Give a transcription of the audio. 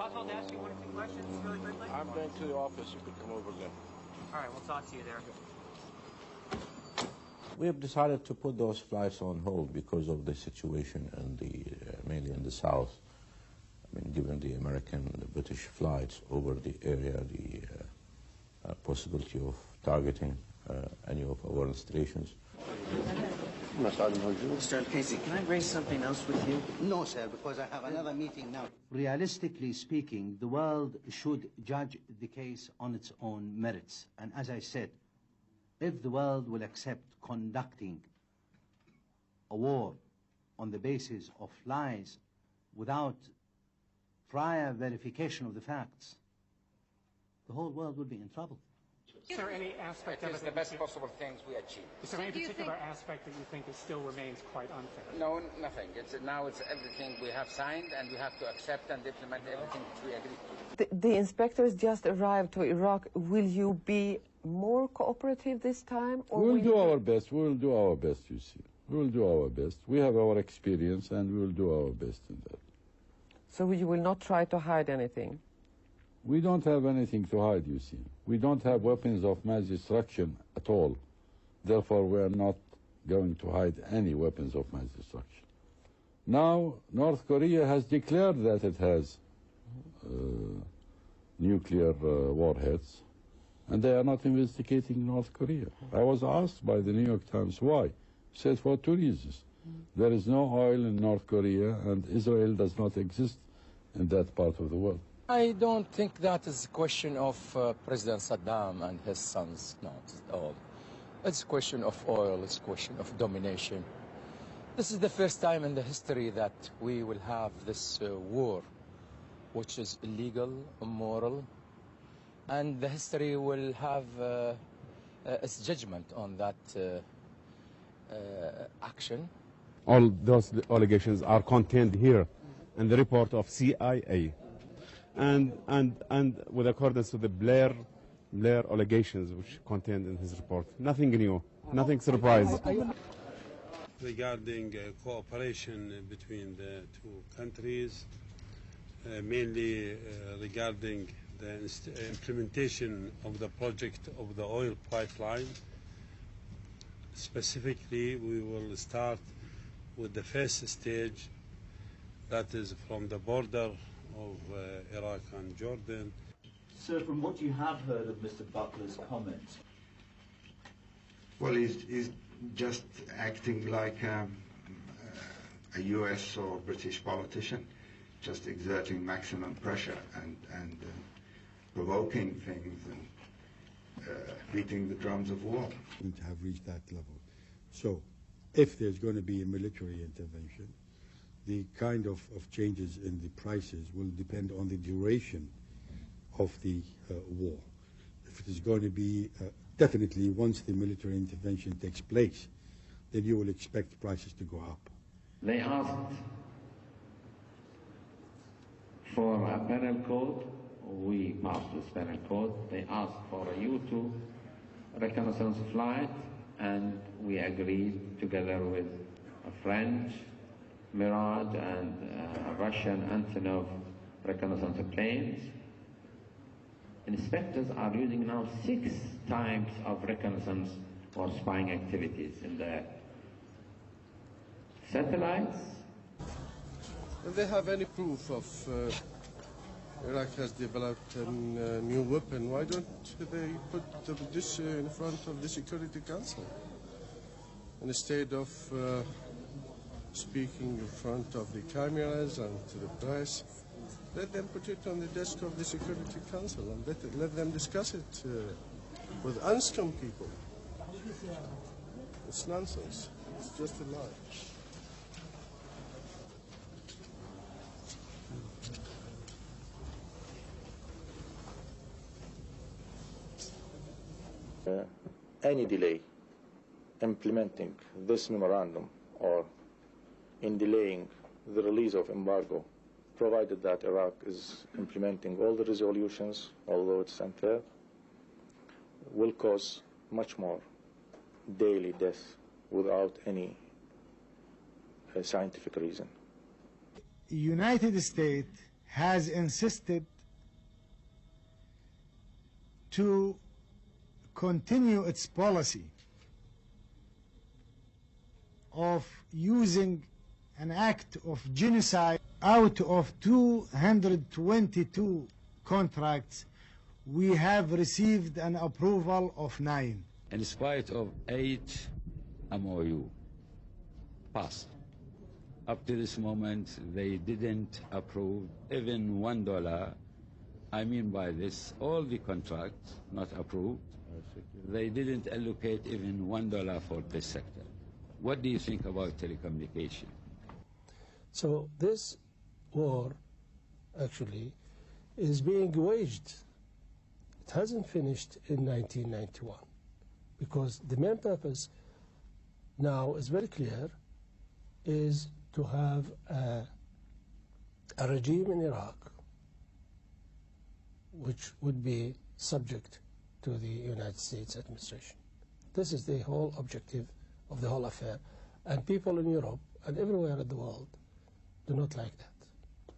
Possible to ask you one or two questions really quickly? I'm going to the office. You could come over then. All right, we'll talk to you there. We have decided to put those flights on hold because of the situation in the mainly in the south. I mean, given the American and the British flights over the area, the possibility of targeting any of our installations. Mr. Casey, can I raise something else with you? No, sir, because I have another meeting now. Realistically speaking, the world should judge the case on its own merits. And as I said, if the world will accept conducting a war on the basis of lies without prior verification of the facts, the whole world will be in trouble. Is there any aspect of it the best possible things we achieve? Is there any particular aspect that you think it still remains quite unfair? No, nothing. Now it's everything we have signed, and we have to accept and implement everything which we agreed to. The inspectors just arrived to Iraq. Will you be more cooperative this time? Or we'll do our best. We will do our best, you see. We will do our best. We have our experience, and we will do our best in that. So you will not try to hide anything? We don't have anything to hide, you see. We don't have weapons of mass destruction at all. Therefore, we are not going to hide any weapons of mass destruction. Now, North Korea has declared that it has nuclear warheads, and they are not investigating North Korea. I was asked by the New York Times why. He said for two reasons. There is no oil in North Korea, and Israel does not exist in that part of the world. I don't think that is a question of President Saddam and his sons, not at all. It's a question of oil, it's a question of domination. This is the first time in the history that we will have this war, which is illegal, immoral, and the history will have its judgment on that action. All those allegations are contained here in the report of CIA. And with accordance with the Blair allegations which contained in his report. Nothing new, nothing surprising. Regarding cooperation between the two countries, mainly regarding the implementation of the project of the oil pipeline. Specifically, we will start with the first stage, that is from the border of Iraq and Jordan. Sir, from what you have heard of Mr. Butler's comments? Well, he's just acting like a US or British politician, just exerting maximum pressure and provoking things and beating the drums of war. We have reached that level. So if there's going to be a military intervention, the kind of changes in the prices will depend on the duration of the war. If it is going to be definitely once the military intervention takes place, then you will expect prices to go up. They asked for a penal code. We passed this penal code. They asked for a U-2 reconnaissance flight, and we agreed together with a French Mirage and Russian Antonov reconnaissance planes. Inspectors are using now 6 types of reconnaissance or spying activities in the air. Satellites. If they have any proof of Iraq has developed a new weapon, why don't they put this in front of the Security Council instead of speaking in front of the cameras and to the press? Let them put it on the desk of the Security Council and let them discuss it with unscum people. It's nonsense. It's just a lie. Any delay implementing this memorandum or in delaying the release of embargo, provided that Iraq is implementing all the resolutions, although it's unfair, will cause much more daily death without any scientific reason. United States has insisted to continue its policy of using an act of genocide. Out of 222 contracts, we have received an approval of 9. In spite of 8 MOU passed, up to this moment they didn't approve even $1. I mean by this, all the contracts not approved, they didn't allocate even $1 for this sector. What do you think about telecommunication? So this war actually is being waged. It hasn't finished in 1991 because the main purpose now is very clear, is to have a regime in Iraq which would be subject to the United States administration. This is the whole objective of the whole affair. And people in Europe and everywhere in the world do not like that.